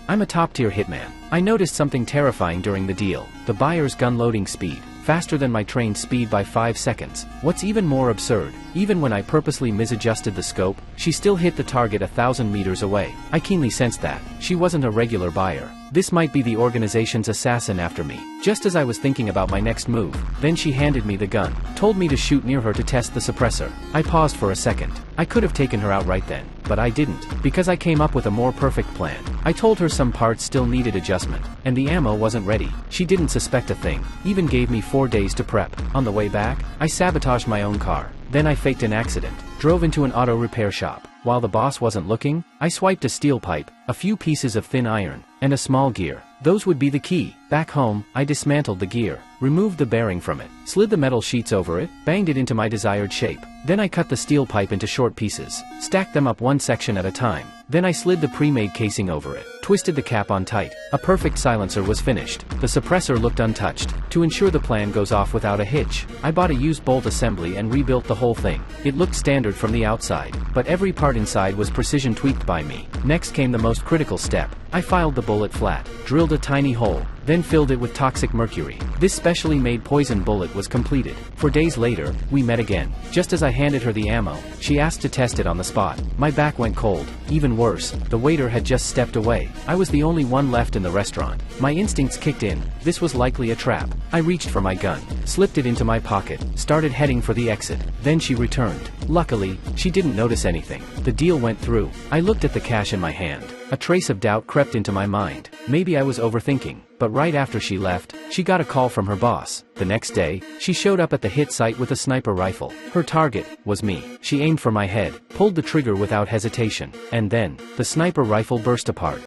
I'm a top-tier hitman. I noticed something terrifying during the deal. The buyer's gun loading speed. Faster than my trained speed by 5 seconds. What's even more absurd, even when I purposely misadjusted the scope, she still hit the target 1,000 meters away. I keenly sensed that she wasn't a regular buyer. This might be the organization's assassin after me. Just as I was thinking about my next move, then she handed me the gun, told me to shoot near her to test the suppressor. I paused for a second. I could have taken her out right then, but I didn't, because I came up with a more perfect plan. I told her some parts still needed adjustment, and the ammo wasn't ready. She didn't suspect a thing, even gave me 4 days to prep. On the way back, I sabotaged my own car. Then I faked an accident, drove into an auto repair shop. While the boss wasn't looking, I swiped a steel pipe, a few pieces of thin iron, and a small gear. Those would be the key. Back home, I dismantled the gear, removed the bearing from it, slid the metal sheets over it, banged it into my desired shape. Then I cut the steel pipe into short pieces, stacked them up one section at a time. Then I slid the pre-made casing over it, twisted the cap on tight. A perfect silencer was finished. The suppressor looked untouched. To ensure the plan goes off without a hitch, I bought a used bolt assembly and rebuilt the whole thing. It looked standard from the outside, but every part inside was precision tweaked by me. Next came the most critical step. I filed the bullet flat, drilled a tiny hole, then filled it with toxic mercury. This specially made poison bullet was completed. 4 days later, we met again. Just as I handed her the ammo, she asked to test it on the spot. My back went cold. Even worse, the waiter had just stepped away. I was the only one left in the restaurant. My instincts kicked in. This was likely a trap. I reached for my gun, slipped it into my pocket, started heading for the exit. Then she returned. Luckily, she didn't notice anything. The deal went through. I looked at the cash in my hand. A trace of doubt crept into my mind. Maybe I was overthinking. But right after she left, she got a call from her boss. The next day, she showed up at the hit site with a sniper rifle. Her target was me. She aimed for my head, pulled the trigger without hesitation, and then, the sniper rifle burst apart.